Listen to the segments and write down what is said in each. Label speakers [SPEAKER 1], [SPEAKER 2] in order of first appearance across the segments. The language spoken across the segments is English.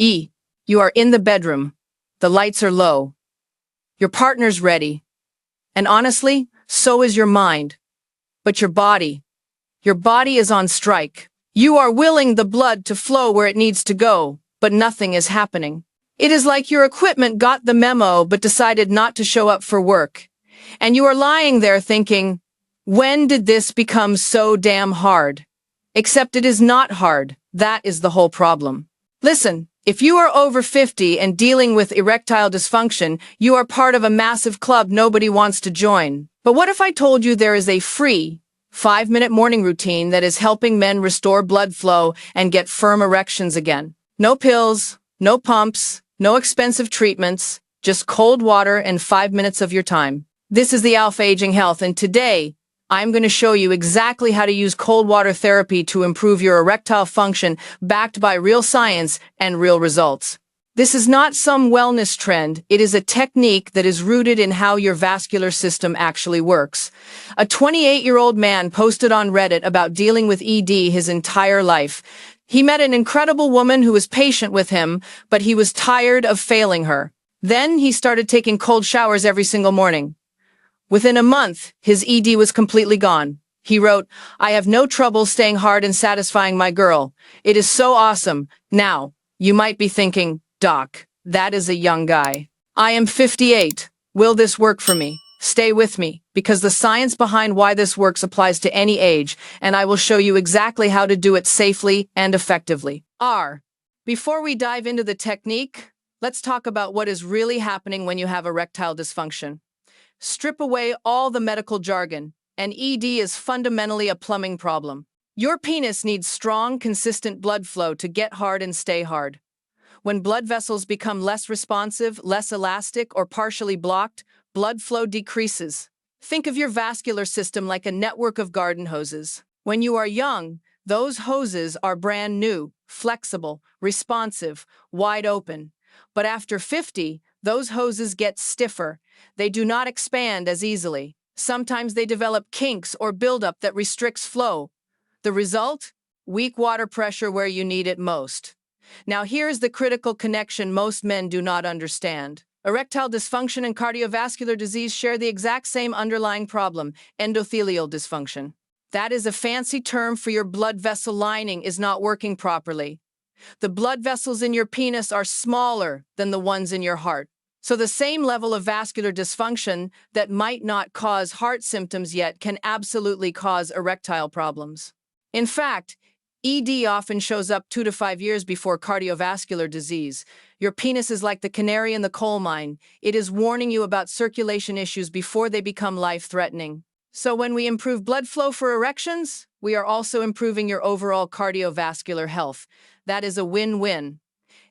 [SPEAKER 1] E. You are in the bedroom. The lights are low. Your partner's ready. And honestly, so is your mind. But your body is on strike. You are willing the blood to flow where it needs to go, but nothing is happening. It is like your equipment got the memo but decided not to show up for work. And you are lying there thinking, when did this become so damn hard? Except it is not hard. That is the whole problem. Listen, if you are over 50 and dealing with erectile dysfunction, you are part of a massive club nobody wants to join. But what if I told you there is a free 5-minute morning routine that is helping men restore blood flow and get firm erections again? No pills, no pumps, no expensive treatments, just cold water and 5 minutes of your time. This is the Alpha Aging Health, and today, I'm going to show you exactly how to use cold water therapy to improve your erectile function, backed by real science and real results. This is not some wellness trend. It is a technique that is rooted in how your vascular system actually works. A 28-year-old man posted on Reddit about dealing with ED his entire life. He met an incredible woman who was patient with him, but he was tired of failing her. Then he started taking cold showers every single morning. Within a month, his ED was completely gone. He wrote, "I have no trouble staying hard and satisfying my girl. It is so awesome." Now, you might be thinking, Doc, that is a young guy. I am 58. Will this work for me? Stay with me, because the science behind why this works applies to any age, and I will show you exactly how to do it safely and effectively. Before we dive into the technique, let's talk about what is really happening when you have erectile dysfunction. Strip away all the medical jargon. An ED is fundamentally a plumbing problem. Your penis needs strong, consistent blood flow to get hard and stay hard. When blood vessels become less responsive, less elastic, or partially blocked, blood flow decreases. Think of your vascular system like a network of garden hoses. When you are young, those hoses are brand new, flexible, responsive, wide open. But after 50, those hoses get stiffer. They do not expand as easily. Sometimes they develop kinks or buildup that restricts flow. The result? Weak water pressure where you need it most. Now here's the critical connection most men do not understand. Erectile dysfunction and cardiovascular disease share the exact same underlying problem, endothelial dysfunction. That is a fancy term for your blood vessel lining is not working properly. The blood vessels in your penis are smaller than the ones in your heart. So the same level of vascular dysfunction that might not cause heart symptoms yet can absolutely cause erectile problems. In fact, ED often shows up 2 to 5 years before cardiovascular disease. Your penis is like the canary in the coal mine. It is warning you about circulation issues before they become life-threatening. So when we improve blood flow for erections, we are also improving your overall cardiovascular health. That is a win-win.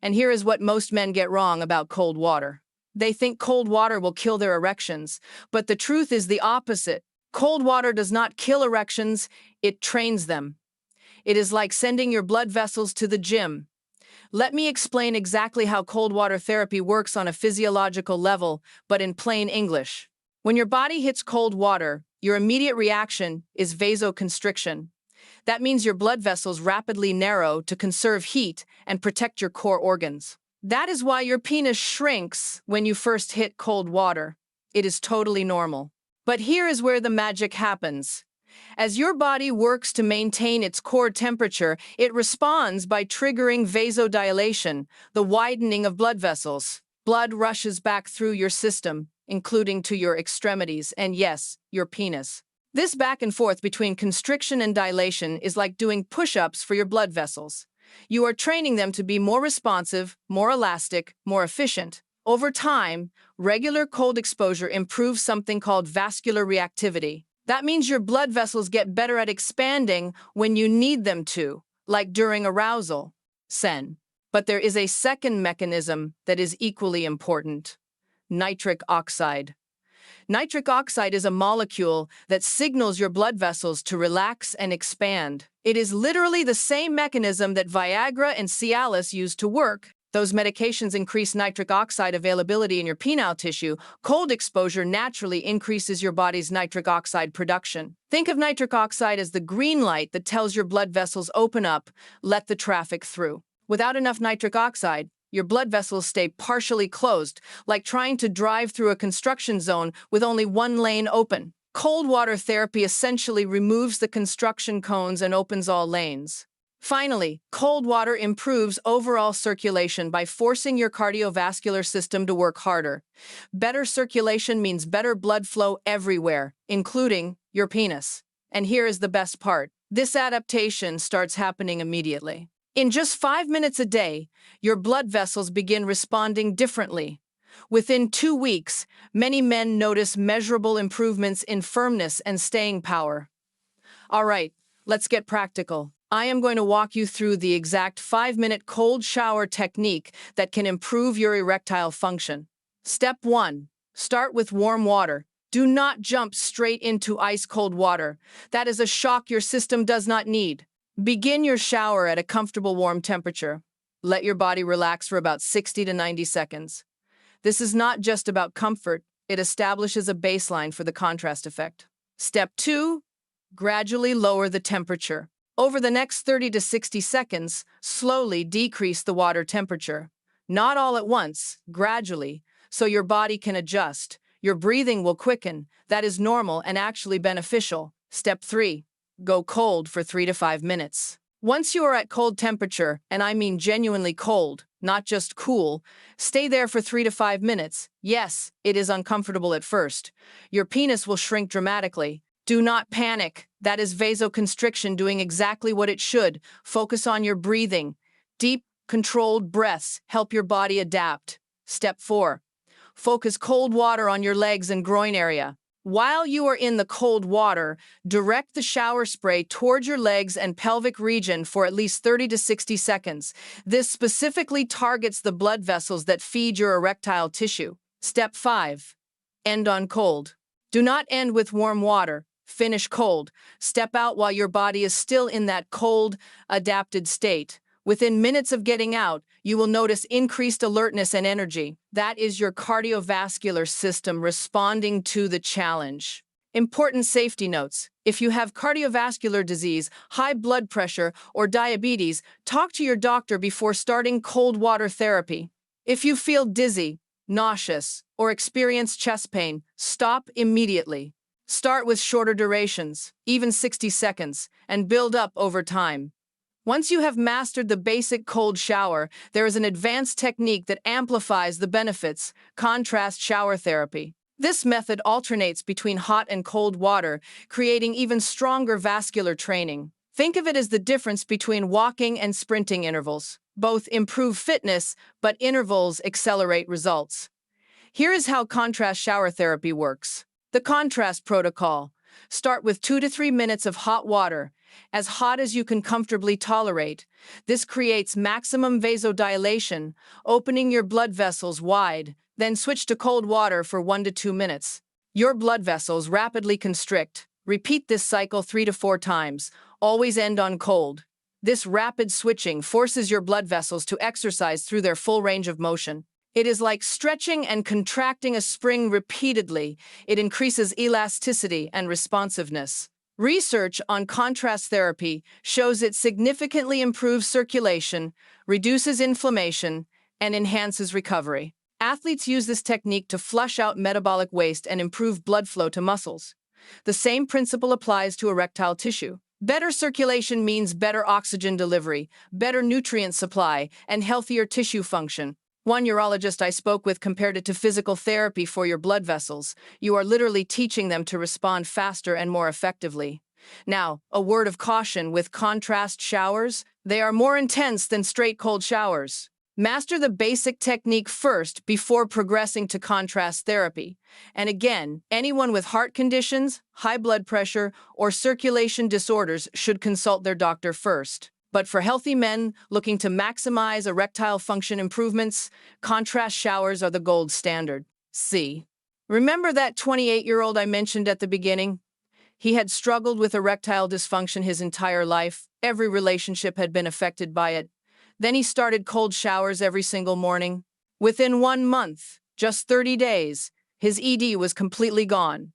[SPEAKER 1] And here is what most men get wrong about cold water. They think cold water will kill their erections, but the truth is the opposite. Cold water does not kill erections, it trains them. It is like sending your blood vessels to the gym. Let me explain exactly how cold water therapy works on a physiological level, but in plain English. When your body hits cold water, your immediate reaction is vasoconstriction. That means your blood vessels rapidly narrow to conserve heat and protect your core organs. That is why your penis shrinks when you first hit cold water. It is totally normal. But here is where the magic happens. As your body works to maintain its core temperature, it responds by triggering vasodilation, the widening of blood vessels. Blood rushes back through your system, including to your extremities, and yes, your penis. This back and forth between constriction and dilation is like doing push-ups for your blood vessels. You are training them to be more responsive, more elastic, more efficient. Over time, regular cold exposure improves something called vascular reactivity. That means your blood vessels get better at expanding when you need them to, like during arousal. Sen. But there is a second mechanism that is equally important: nitric oxide. Nitric oxide is a molecule that signals your blood vessels to relax and expand. It is literally the same mechanism that Viagra and Cialis use to work. Those medications increase nitric oxide availability in your penile tissue. Cold exposure naturally increases your body's nitric oxide production. Think of nitric oxide as the green light that tells your blood vessels open up, let the traffic through. Without enough nitric oxide, Your blood vessels stay partially closed, like trying to drive through a construction zone with only one lane open. Cold water therapy essentially removes the construction cones and opens all lanes. Finally, cold water improves overall circulation by forcing your cardiovascular system to work harder. Better circulation means better blood flow everywhere, including your penis. And here is the best part. This adaptation starts happening immediately. In just 5 minutes a day, your blood vessels begin responding differently. Within 2 weeks, many men notice measurable improvements in firmness and staying power. All right, let's get practical. I am going to walk you through the exact 5-minute cold shower technique that can improve your erectile function. Step 1. Start with warm water. Do not jump straight into ice-cold water. That is a shock your system does not need. Begin your shower at a comfortable warm temperature. Let your body relax for about 60 to 90 seconds. This is not just about comfort, it establishes a baseline for the contrast effect. Step 2. Gradually lower the temperature. Over the next 30 to 60 seconds, slowly decrease the water temperature. Not all at once, gradually, so your body can adjust. Your breathing will quicken. That is normal and actually beneficial. Step 3. Go cold for 3 to 5 minutes. Once you are at cold temperature, and I mean genuinely cold, not just cool, stay there for 3 to 5 minutes. Yes, it is uncomfortable at first. Your penis will shrink dramatically. Do not panic. That is vasoconstriction doing exactly what it should. Focus on your breathing. Deep, controlled breaths help your body adapt. Step 4. Focus cold water on your legs and groin area. While you are in the cold water, direct the shower spray towards your legs and pelvic region for at least 30 to 60 seconds. This specifically targets the blood vessels that feed your erectile tissue. Step 5. End on cold. Do not end with warm water. Finish cold. Step out while your body is still in that cold, adapted state. Within minutes of getting out, you will notice increased alertness and energy. That is your cardiovascular system responding to the challenge. Important safety notes. If you have cardiovascular disease, high blood pressure, or diabetes, talk to your doctor before starting cold water therapy. If you feel dizzy, nauseous, or experience chest pain, stop immediately. Start with shorter durations, even 60 seconds, and build up over time. Once you have mastered the basic cold shower, there is an advanced technique that amplifies the benefits: contrast shower therapy. This method alternates between hot and cold water, creating even stronger vascular training. Think of it as the difference between walking and sprinting intervals. Both improve fitness, but intervals accelerate results. Here is how contrast shower therapy works. The contrast protocol. Start with 2 to 3 minutes of hot water, as hot as you can comfortably tolerate. This creates maximum vasodilation, opening your blood vessels wide. Then switch to cold water for 1 to 2 minutes. Your blood vessels rapidly constrict. Repeat this cycle 3 to 4 times. Always end on cold. This rapid switching forces your blood vessels to exercise through their full range of motion. It is like stretching and contracting a spring repeatedly. It increases elasticity and responsiveness. Research on contrast therapy shows it significantly improves circulation, reduces inflammation, and enhances recovery. Athletes use this technique to flush out metabolic waste and improve blood flow to muscles. The same principle applies to erectile tissue. Better circulation means better oxygen delivery, better nutrient supply, and healthier tissue function. One urologist I spoke with compared it to physical therapy for your blood vessels. You are literally teaching them to respond faster and more effectively. Now, a word of caution with contrast showers: they are more intense than straight cold showers. Master the basic technique first before progressing to contrast therapy. And again, anyone with heart conditions, high blood pressure, or circulation disorders should consult their doctor first. But for healthy men looking to maximize erectile function improvements, contrast showers are the gold standard. C. Remember that 28-year-old I mentioned at the beginning? He had struggled with erectile dysfunction his entire life. Every relationship had been affected by it. Then he started cold showers every single morning. Within 1 month, just 30 days, his ED was completely gone.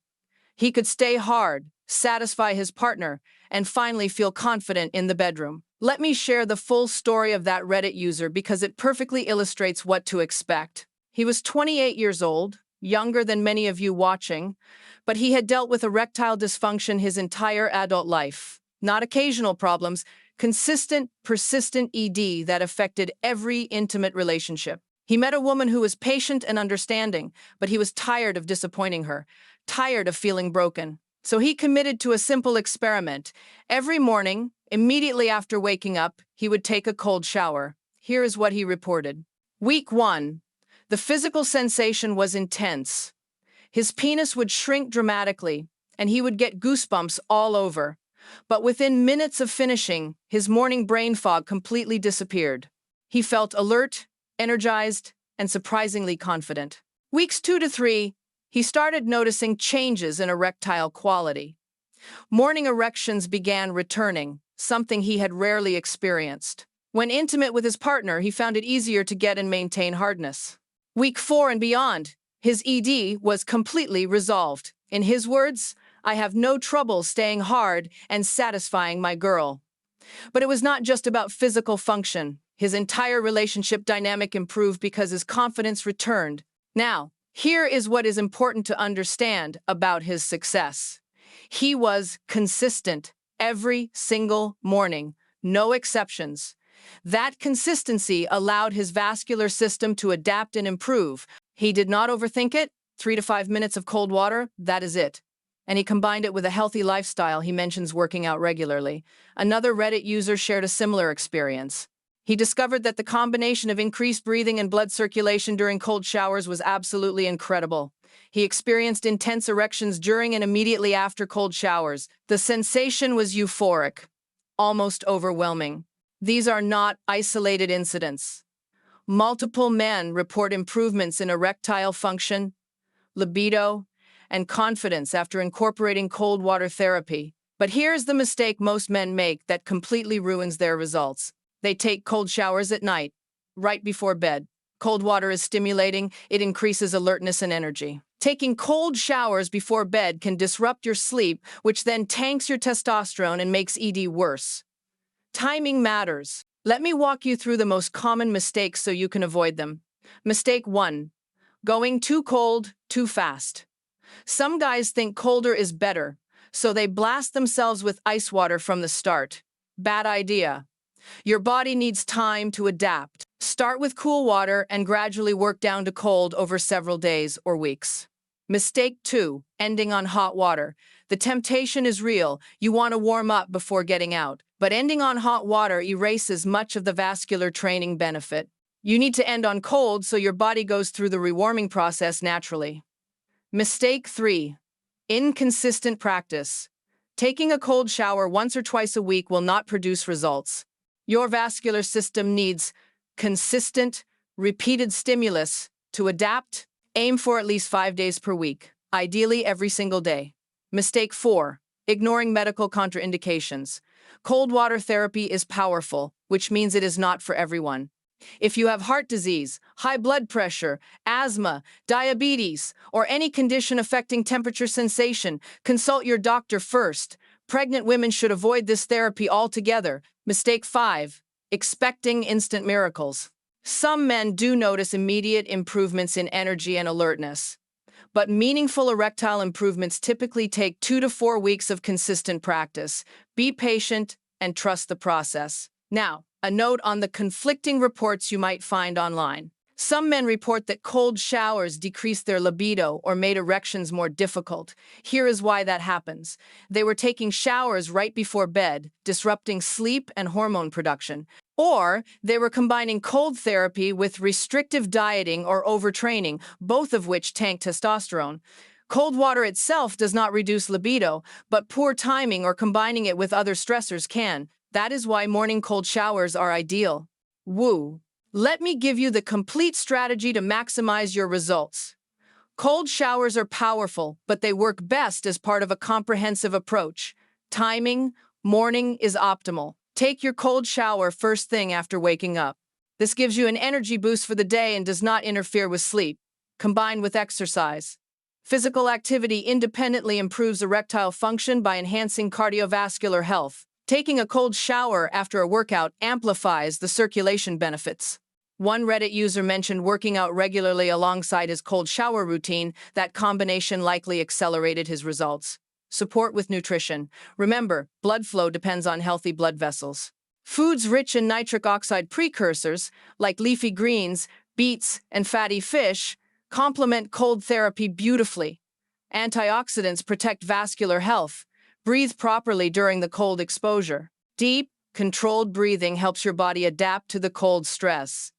[SPEAKER 1] He could stay hard, satisfy his partner, and finally feel confident in the bedroom. Let me share the full story of that Reddit user because it perfectly illustrates what to expect. He was 28 years old, younger than many of you watching, but he had dealt with erectile dysfunction his entire adult life. Not occasional problems, consistent, persistent ED that affected every intimate relationship. He met a woman who was patient and understanding, but he was tired of disappointing her, tired of feeling broken. So he committed to a simple experiment. Every morning, immediately after waking up, he would take a cold shower. Here is what he reported. Week 1. The physical sensation was intense. His penis would shrink dramatically, and he would get goosebumps all over. But within minutes of finishing, his morning brain fog completely disappeared. He felt alert, energized, and surprisingly confident. Weeks 2 to 3, he started noticing changes in erectile quality. Morning erections began returning, something he had rarely experienced. When intimate with his partner, he found it easier to get and maintain hardness. Week 4 and beyond, his ED was completely resolved. In his words, "I have no trouble staying hard and satisfying my girl." But it was not just about physical function. His entire relationship dynamic improved because his confidence returned. Now, here is what is important to understand about his success. He was consistent every single morning, no exceptions. That consistency allowed his vascular system to adapt and improve. He did not overthink it. 3 to 5 minutes of cold water, that is it. And he combined it with a healthy lifestyle. He mentions working out regularly. Another Reddit user shared a similar experience. He discovered that the combination of increased breathing and blood circulation during cold showers was absolutely incredible. He experienced intense erections during and immediately after cold showers. The sensation was euphoric, almost overwhelming. These are not isolated incidents. Multiple men report improvements in erectile function, libido, and confidence after incorporating cold water therapy. But here's the mistake most men make that completely ruins their results. They take cold showers at night, right before bed. Cold water is stimulating, it increases alertness and energy. Taking cold showers before bed can disrupt your sleep, which then tanks your testosterone and makes ED worse. Timing matters. Let me walk you through the most common mistakes so you can avoid them. Mistake 1. Going too cold, too fast. Some guys think colder is better, so they blast themselves with ice water from the start. Bad idea. Your body needs time to adapt. Start with cool water and gradually work down to cold over several days or weeks. Mistake 2. Ending on hot water. The temptation is real. You want to warm up before getting out. But ending on hot water erases much of the vascular training benefit. You need to end on cold so your body goes through the rewarming process naturally. Mistake 3. Inconsistent practice. Taking a cold shower once or twice a week will not produce results. Your vascular system needs consistent, repeated stimulus to adapt. Aim for at least 5 days per week, ideally every single day. Mistake 4. Ignoring medical contraindications. Cold water therapy is powerful, which means it is not for everyone. If you have heart disease, high blood pressure, asthma, diabetes, or any condition affecting temperature sensation, consult your doctor first. Pregnant women should avoid this therapy altogether. Mistake 5. Expecting instant miracles. Some men do notice immediate improvements in energy and alertness, but meaningful erectile improvements typically take 2 to 4 weeks of consistent practice. Be patient and trust the process. Now, a note on the conflicting reports you might find online. Some men report that cold showers decreased their libido or made erections more difficult. Here is why that happens. They were taking showers right before bed, disrupting sleep and hormone production. Or they were combining cold therapy with restrictive dieting or overtraining, both of which tank testosterone. Cold water itself does not reduce libido, but poor timing or combining it with other stressors can. That is why morning cold showers are ideal. Woo! Let me give you the complete strategy to maximize your results. Cold showers are powerful, but they work best as part of a comprehensive approach. Timing, morning is optimal. Take your cold shower first thing after waking up. This gives you an energy boost for the day and does not interfere with sleep. Combine with exercise. Physical activity independently improves erectile function by enhancing cardiovascular health. Taking a cold shower after a workout amplifies the circulation benefits. One Reddit user mentioned working out regularly alongside his cold shower routine. That combination likely accelerated his results. Support with nutrition. Remember, blood flow depends on healthy blood vessels. Foods rich in nitric oxide precursors, like leafy greens, beets, and fatty fish, complement cold therapy beautifully. Antioxidants protect vascular health. Breathe properly during the cold exposure. Deep, controlled breathing helps your body adapt to the cold stress.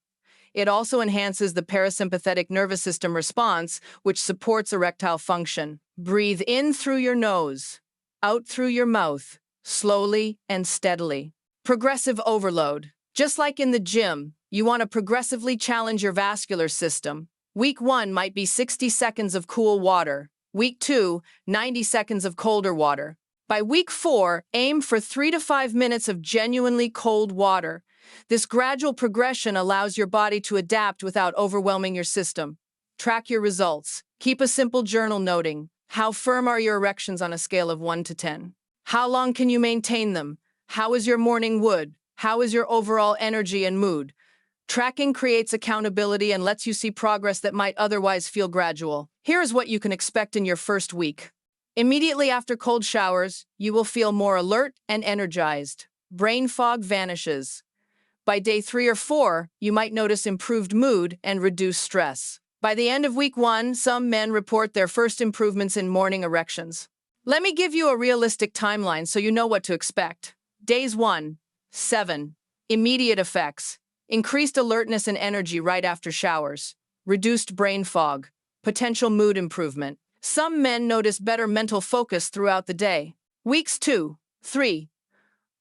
[SPEAKER 1] It also enhances the parasympathetic nervous system response, which supports erectile function. Breathe in through your nose, out through your mouth, slowly and steadily. Progressive overload. Just like in the gym, you want to progressively challenge your vascular system. Week 1 might be 60 seconds of cool water. Week 2, 90 seconds of colder water. By week 4, aim for 3 to 5 minutes of genuinely cold water. This gradual progression allows your body to adapt without overwhelming your system. Track your results. Keep a simple journal noting, how firm are your erections on a scale of 1 to 10? How long can you maintain them? How is your morning wood? How is your overall energy and mood? Tracking creates accountability and lets you see progress that might otherwise feel gradual. Here is what you can expect in your first week. Immediately after cold showers, you will feel more alert and energized. Brain fog vanishes. By day 3 or 4, you might notice improved mood and reduced stress. By the end of week 1, some men report their first improvements in morning erections. Let me give you a realistic timeline so you know what to expect. Days 1, 7. Immediate effects. Increased alertness and energy right after showers. Reduced brain fog. Potential mood improvement. Some men notice better mental focus throughout the day. Weeks 2, 3.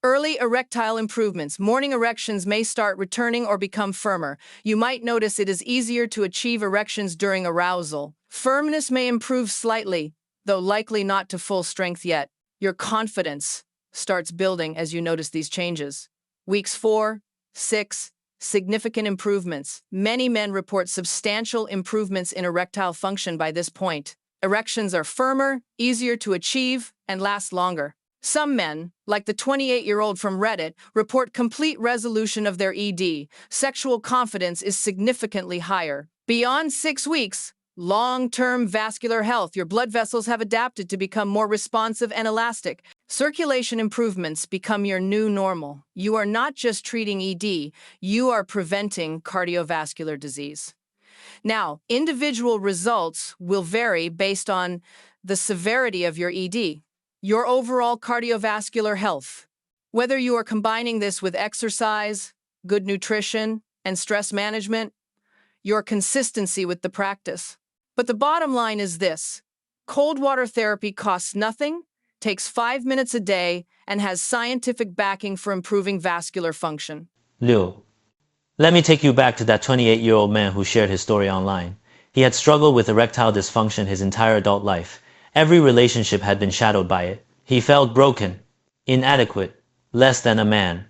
[SPEAKER 1] Early erectile improvements. Morning erections may start returning or become firmer. You might notice it is easier to achieve erections during arousal. Firmness may improve slightly, though likely not to full strength yet. Your confidence starts building as you notice these changes. Weeks 4, 6. Significant improvements. Many men report substantial improvements in erectile function by this point. Erections are firmer, easier to achieve, and last longer. Some men, like the 28-year-old from Reddit, report complete resolution of their ED. Sexual confidence is significantly higher. Beyond 6 weeks, long-term vascular health. Your blood vessels have adapted to become more responsive and elastic. Circulation improvements become your new normal. You are not just treating ED, you are preventing cardiovascular disease. Now, individual results will vary based on the severity of your ED. Your overall cardiovascular health. Whether you are combining this with exercise, good nutrition, and stress management, your consistency with the practice. But the bottom line is this: cold water therapy costs nothing, takes 5 minutes a day, and has scientific backing for improving vascular function.
[SPEAKER 2] Liu, let me take you back to that 28-year-old man who shared his story online. He had struggled with erectile dysfunction his entire adult life. Every relationship had been shadowed by it. He felt broken, inadequate, less than a man.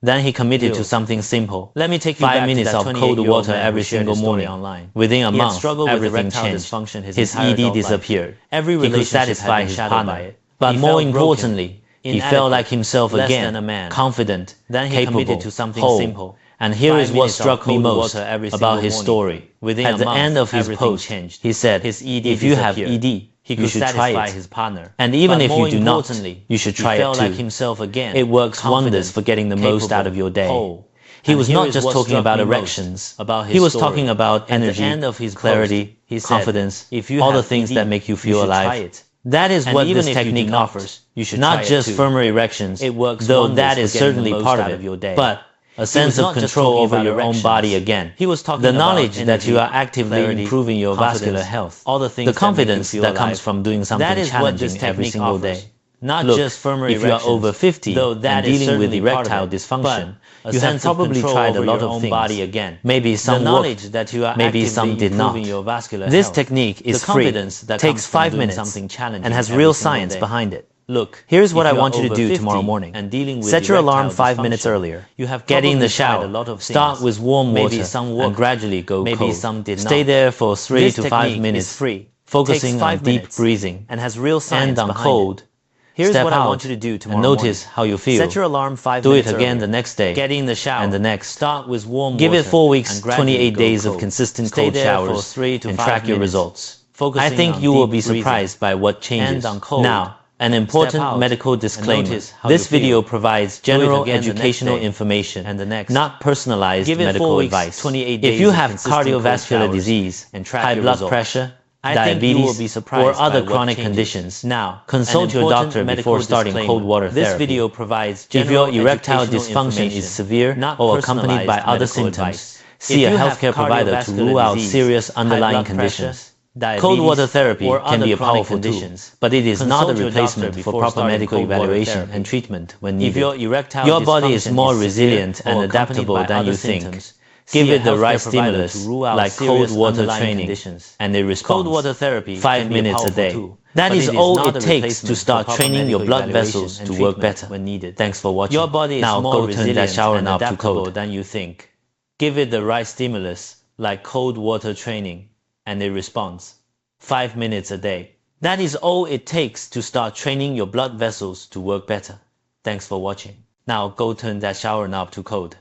[SPEAKER 2] Then he committed to something simple.
[SPEAKER 3] Let me take you
[SPEAKER 2] 5
[SPEAKER 3] back
[SPEAKER 2] minutes
[SPEAKER 3] to that
[SPEAKER 2] of cold water every single morning.
[SPEAKER 3] online.
[SPEAKER 2] Within a month, everything
[SPEAKER 3] erectile
[SPEAKER 2] changed.
[SPEAKER 3] dysfunction
[SPEAKER 2] His ED disappeared.
[SPEAKER 3] Every
[SPEAKER 2] He could
[SPEAKER 3] relationship
[SPEAKER 2] satisfy
[SPEAKER 3] had been
[SPEAKER 2] his
[SPEAKER 3] shadowed by
[SPEAKER 2] partner.
[SPEAKER 3] it.
[SPEAKER 2] But
[SPEAKER 3] He
[SPEAKER 2] more
[SPEAKER 3] felt
[SPEAKER 2] importantly,
[SPEAKER 3] broken,
[SPEAKER 2] he felt like himself
[SPEAKER 3] less
[SPEAKER 2] again,
[SPEAKER 3] than a man.
[SPEAKER 2] confident,
[SPEAKER 3] Then he
[SPEAKER 2] capable,
[SPEAKER 3] committed to something
[SPEAKER 2] whole.
[SPEAKER 3] simple.
[SPEAKER 2] And here
[SPEAKER 3] 5
[SPEAKER 2] is what
[SPEAKER 3] minutes of
[SPEAKER 2] struck me
[SPEAKER 3] cold
[SPEAKER 2] most
[SPEAKER 3] water every
[SPEAKER 2] about
[SPEAKER 3] single
[SPEAKER 2] his
[SPEAKER 3] morning.
[SPEAKER 2] story.
[SPEAKER 3] Within
[SPEAKER 2] At
[SPEAKER 3] a
[SPEAKER 2] the
[SPEAKER 3] month,
[SPEAKER 2] end of his
[SPEAKER 3] everything
[SPEAKER 2] post,
[SPEAKER 3] changed.
[SPEAKER 2] he said,
[SPEAKER 3] His ED
[SPEAKER 2] if you have
[SPEAKER 3] disappeared.
[SPEAKER 2] ED,
[SPEAKER 3] He
[SPEAKER 2] you
[SPEAKER 3] could
[SPEAKER 2] should try
[SPEAKER 3] satisfy
[SPEAKER 2] it.
[SPEAKER 3] his partner.
[SPEAKER 2] And even
[SPEAKER 3] But
[SPEAKER 2] if
[SPEAKER 3] more
[SPEAKER 2] you do not,
[SPEAKER 3] importantly,
[SPEAKER 2] you should
[SPEAKER 3] he
[SPEAKER 2] try it
[SPEAKER 3] felt
[SPEAKER 2] too.
[SPEAKER 3] like himself again.
[SPEAKER 2] It works
[SPEAKER 3] Confident,
[SPEAKER 2] wonders for getting the most out of your day.
[SPEAKER 3] whole.
[SPEAKER 2] He
[SPEAKER 3] And
[SPEAKER 2] was
[SPEAKER 3] here
[SPEAKER 2] not
[SPEAKER 3] is
[SPEAKER 2] just
[SPEAKER 3] what
[SPEAKER 2] talking
[SPEAKER 3] struck
[SPEAKER 2] about
[SPEAKER 3] me most
[SPEAKER 2] erections.
[SPEAKER 3] about his
[SPEAKER 2] He was
[SPEAKER 3] story.
[SPEAKER 2] talking about
[SPEAKER 3] At the
[SPEAKER 2] energy,
[SPEAKER 3] end of his
[SPEAKER 2] clarity,
[SPEAKER 3] post, he said,
[SPEAKER 2] confidence,
[SPEAKER 3] if you
[SPEAKER 2] all the
[SPEAKER 3] have
[SPEAKER 2] things
[SPEAKER 3] ED,
[SPEAKER 2] that make you
[SPEAKER 3] you
[SPEAKER 2] feel
[SPEAKER 3] should
[SPEAKER 2] alive.
[SPEAKER 3] try it.
[SPEAKER 2] That is
[SPEAKER 3] And
[SPEAKER 2] what
[SPEAKER 3] even
[SPEAKER 2] this
[SPEAKER 3] if you do
[SPEAKER 2] technique
[SPEAKER 3] not,
[SPEAKER 2] offers.
[SPEAKER 3] you should
[SPEAKER 2] Not
[SPEAKER 3] try it
[SPEAKER 2] just
[SPEAKER 3] too.
[SPEAKER 2] firmer erections,
[SPEAKER 3] It works
[SPEAKER 2] though
[SPEAKER 3] wonders
[SPEAKER 2] that
[SPEAKER 3] for
[SPEAKER 2] is
[SPEAKER 3] getting the
[SPEAKER 2] certainly
[SPEAKER 3] most
[SPEAKER 2] part of
[SPEAKER 3] out
[SPEAKER 2] it,
[SPEAKER 3] of your day.
[SPEAKER 2] but a sense of
[SPEAKER 3] not just
[SPEAKER 2] control
[SPEAKER 3] talking
[SPEAKER 2] over
[SPEAKER 3] about
[SPEAKER 2] your own
[SPEAKER 3] erections.
[SPEAKER 2] body again.
[SPEAKER 3] He was talking
[SPEAKER 2] The
[SPEAKER 3] about
[SPEAKER 2] knowledge that
[SPEAKER 3] energy,
[SPEAKER 2] you are actively
[SPEAKER 3] clarity,
[SPEAKER 2] improving your
[SPEAKER 3] confidence,
[SPEAKER 2] vascular health.
[SPEAKER 3] all the things
[SPEAKER 2] The
[SPEAKER 3] that make you
[SPEAKER 2] confidence
[SPEAKER 3] feel
[SPEAKER 2] that comes
[SPEAKER 3] alive.
[SPEAKER 2] from doing
[SPEAKER 3] That
[SPEAKER 2] something
[SPEAKER 3] is what this
[SPEAKER 2] challenging every
[SPEAKER 3] technique
[SPEAKER 2] single
[SPEAKER 3] offers.
[SPEAKER 2] day.
[SPEAKER 3] Not
[SPEAKER 2] Look,
[SPEAKER 3] just firmer
[SPEAKER 2] if you are
[SPEAKER 3] erections,
[SPEAKER 2] over 50
[SPEAKER 3] though that
[SPEAKER 2] and
[SPEAKER 3] is
[SPEAKER 2] dealing with
[SPEAKER 3] certainly part of
[SPEAKER 2] erectile
[SPEAKER 3] it,
[SPEAKER 2] dysfunction,
[SPEAKER 3] but a
[SPEAKER 2] you have
[SPEAKER 3] sense of
[SPEAKER 2] probably
[SPEAKER 3] control
[SPEAKER 2] tried a
[SPEAKER 3] over
[SPEAKER 2] lot
[SPEAKER 3] your
[SPEAKER 2] of
[SPEAKER 3] own
[SPEAKER 2] things.
[SPEAKER 3] body again.
[SPEAKER 2] Maybe some
[SPEAKER 3] The knowledge
[SPEAKER 2] worked,
[SPEAKER 3] that you are
[SPEAKER 2] maybe some
[SPEAKER 3] actively
[SPEAKER 2] did not.
[SPEAKER 3] improving your vascular
[SPEAKER 2] This
[SPEAKER 3] health.
[SPEAKER 2] technique is
[SPEAKER 3] The
[SPEAKER 2] free,
[SPEAKER 3] confidence that
[SPEAKER 2] takes
[SPEAKER 3] comes from
[SPEAKER 2] 5
[SPEAKER 3] doing
[SPEAKER 2] minutes,
[SPEAKER 3] something challenging
[SPEAKER 2] and has
[SPEAKER 3] every
[SPEAKER 2] real
[SPEAKER 3] single
[SPEAKER 2] science
[SPEAKER 3] day.
[SPEAKER 2] behind it.
[SPEAKER 3] Look,
[SPEAKER 2] Here's what
[SPEAKER 3] if
[SPEAKER 2] I
[SPEAKER 3] you are
[SPEAKER 2] want you to
[SPEAKER 3] over
[SPEAKER 2] do
[SPEAKER 3] 50
[SPEAKER 2] tomorrow morning.
[SPEAKER 3] and dealing with
[SPEAKER 2] Set your alarm
[SPEAKER 3] erectile
[SPEAKER 2] 5 minutes
[SPEAKER 3] dysfunction,
[SPEAKER 2] earlier.
[SPEAKER 3] you have
[SPEAKER 2] Get in the
[SPEAKER 3] probably tried
[SPEAKER 2] shower.
[SPEAKER 3] a lot of
[SPEAKER 2] Start
[SPEAKER 3] things.
[SPEAKER 2] with warm
[SPEAKER 3] Maybe
[SPEAKER 2] water
[SPEAKER 3] some
[SPEAKER 2] and
[SPEAKER 3] worked,
[SPEAKER 2] gradually go
[SPEAKER 3] maybe
[SPEAKER 2] cold.
[SPEAKER 3] some did
[SPEAKER 2] Stay
[SPEAKER 3] not.
[SPEAKER 2] there for 3
[SPEAKER 3] This
[SPEAKER 2] to 5
[SPEAKER 3] technique
[SPEAKER 2] minutes.
[SPEAKER 3] is free.
[SPEAKER 2] focusing on
[SPEAKER 3] 5
[SPEAKER 2] deep
[SPEAKER 3] minutes,
[SPEAKER 2] breathing,
[SPEAKER 3] and has real science
[SPEAKER 2] and on
[SPEAKER 3] behind
[SPEAKER 2] cold.
[SPEAKER 3] it. Here's
[SPEAKER 2] Step
[SPEAKER 3] what
[SPEAKER 2] out
[SPEAKER 3] I want you to do tomorrow
[SPEAKER 2] and notice
[SPEAKER 3] morning.
[SPEAKER 2] how you feel.
[SPEAKER 3] Set your alarm 5
[SPEAKER 2] Do it
[SPEAKER 3] minutes
[SPEAKER 2] again
[SPEAKER 3] early.
[SPEAKER 2] the next day,
[SPEAKER 3] Get in the shower.
[SPEAKER 2] and the next.
[SPEAKER 3] Start with warm
[SPEAKER 2] Give
[SPEAKER 3] water.
[SPEAKER 2] it 4 weeks,
[SPEAKER 3] and gradually
[SPEAKER 2] 28
[SPEAKER 3] go
[SPEAKER 2] days of
[SPEAKER 3] cold.
[SPEAKER 2] consistent
[SPEAKER 3] Stay
[SPEAKER 2] cold
[SPEAKER 3] there
[SPEAKER 2] showers,
[SPEAKER 3] for 3 to
[SPEAKER 2] and
[SPEAKER 3] 5
[SPEAKER 2] track your
[SPEAKER 3] minutes,
[SPEAKER 2] results.
[SPEAKER 3] focusing
[SPEAKER 2] I think
[SPEAKER 3] on
[SPEAKER 2] you will
[SPEAKER 3] deep
[SPEAKER 2] be
[SPEAKER 3] breathing.
[SPEAKER 2] surprised by what changes.
[SPEAKER 3] And on cold.
[SPEAKER 2] Now, an
[SPEAKER 3] Step
[SPEAKER 2] important
[SPEAKER 3] out
[SPEAKER 2] medical
[SPEAKER 3] and
[SPEAKER 2] disclaimer.
[SPEAKER 3] notice how
[SPEAKER 2] This
[SPEAKER 3] you feel.
[SPEAKER 2] video provides
[SPEAKER 3] Do it
[SPEAKER 2] general
[SPEAKER 3] again the next
[SPEAKER 2] educational
[SPEAKER 3] day,
[SPEAKER 2] information
[SPEAKER 3] and the next.
[SPEAKER 2] not personalized
[SPEAKER 3] Give it
[SPEAKER 2] medical
[SPEAKER 3] 4 weeks,
[SPEAKER 2] advice.
[SPEAKER 3] 28
[SPEAKER 2] If
[SPEAKER 3] days
[SPEAKER 2] you
[SPEAKER 3] of
[SPEAKER 2] have
[SPEAKER 3] consistent cold
[SPEAKER 2] cardiovascular
[SPEAKER 3] showers,
[SPEAKER 2] disease,
[SPEAKER 3] and track
[SPEAKER 2] high
[SPEAKER 3] your
[SPEAKER 2] blood
[SPEAKER 3] results.
[SPEAKER 2] pressure,
[SPEAKER 3] I think you
[SPEAKER 2] diabetes,
[SPEAKER 3] will be surprised
[SPEAKER 2] or other
[SPEAKER 3] by what
[SPEAKER 2] chronic
[SPEAKER 3] changes.
[SPEAKER 2] conditions,
[SPEAKER 3] Now,
[SPEAKER 2] consult
[SPEAKER 3] an
[SPEAKER 2] your
[SPEAKER 3] important
[SPEAKER 2] doctor
[SPEAKER 3] medical
[SPEAKER 2] before starting
[SPEAKER 3] disclaimer.
[SPEAKER 2] cold water
[SPEAKER 3] This
[SPEAKER 2] therapy.
[SPEAKER 3] video provides
[SPEAKER 2] If your
[SPEAKER 3] general
[SPEAKER 2] erectile
[SPEAKER 3] educational
[SPEAKER 2] dysfunction
[SPEAKER 3] information,
[SPEAKER 2] is severe
[SPEAKER 3] not
[SPEAKER 2] or accompanied by
[SPEAKER 3] personalized
[SPEAKER 2] other
[SPEAKER 3] medical
[SPEAKER 2] symptoms,
[SPEAKER 3] advice.
[SPEAKER 2] see
[SPEAKER 3] If
[SPEAKER 2] a
[SPEAKER 3] you have
[SPEAKER 2] healthcare provider to
[SPEAKER 3] cardiovascular
[SPEAKER 2] rule out
[SPEAKER 3] disease,
[SPEAKER 2] serious
[SPEAKER 3] high
[SPEAKER 2] underlying
[SPEAKER 3] blood pressure,
[SPEAKER 2] conditions.
[SPEAKER 3] diabetes,
[SPEAKER 2] Cold water therapy
[SPEAKER 3] or
[SPEAKER 2] can
[SPEAKER 3] other
[SPEAKER 2] be a
[SPEAKER 3] chronic
[SPEAKER 2] powerful
[SPEAKER 3] conditions,
[SPEAKER 2] tool, but it is not a
[SPEAKER 3] consult your
[SPEAKER 2] replacement
[SPEAKER 3] doctor
[SPEAKER 2] for
[SPEAKER 3] before
[SPEAKER 2] proper
[SPEAKER 3] starting
[SPEAKER 2] medical
[SPEAKER 3] cold water
[SPEAKER 2] evaluation
[SPEAKER 3] therapy.
[SPEAKER 2] and treatment when
[SPEAKER 3] If
[SPEAKER 2] needed.
[SPEAKER 3] your erectile
[SPEAKER 2] Your body is
[SPEAKER 3] dysfunction
[SPEAKER 2] more
[SPEAKER 3] severe
[SPEAKER 2] resilient
[SPEAKER 3] or
[SPEAKER 2] and
[SPEAKER 3] accompanied
[SPEAKER 2] adaptable
[SPEAKER 3] by
[SPEAKER 2] than
[SPEAKER 3] other
[SPEAKER 2] you think.
[SPEAKER 3] symptoms,
[SPEAKER 2] Give
[SPEAKER 3] see a
[SPEAKER 2] it the right
[SPEAKER 3] healthcare provider
[SPEAKER 2] stimulus,
[SPEAKER 3] to rule out
[SPEAKER 2] like cold
[SPEAKER 3] serious
[SPEAKER 2] water
[SPEAKER 3] underlying
[SPEAKER 2] training,
[SPEAKER 3] conditions.
[SPEAKER 2] and a response.
[SPEAKER 3] Cold water therapy
[SPEAKER 2] 5
[SPEAKER 3] can be a
[SPEAKER 2] minutes a
[SPEAKER 3] powerful
[SPEAKER 2] day.
[SPEAKER 3] tool,
[SPEAKER 2] That
[SPEAKER 3] but
[SPEAKER 2] is
[SPEAKER 3] it is
[SPEAKER 2] all
[SPEAKER 3] not
[SPEAKER 2] it
[SPEAKER 3] a
[SPEAKER 2] takes to
[SPEAKER 3] replacement
[SPEAKER 2] start
[SPEAKER 3] for proper
[SPEAKER 2] training your
[SPEAKER 3] medical
[SPEAKER 2] blood
[SPEAKER 3] evaluation
[SPEAKER 2] vessels
[SPEAKER 3] and
[SPEAKER 2] to work
[SPEAKER 3] treatment
[SPEAKER 2] better.
[SPEAKER 3] when needed.
[SPEAKER 2] Thanks for watching.
[SPEAKER 3] Your body is
[SPEAKER 2] Now
[SPEAKER 3] more
[SPEAKER 2] go turn that
[SPEAKER 3] resilient
[SPEAKER 2] shower
[SPEAKER 3] and
[SPEAKER 2] knob to
[SPEAKER 3] adaptable
[SPEAKER 2] code.
[SPEAKER 3] than you think.
[SPEAKER 2] Give it the right stimulus, like cold water training, and a response. 5 minutes a day. That is all it takes to start training your blood vessels to work better. Thanks for watching. Now go turn that shower knob to code.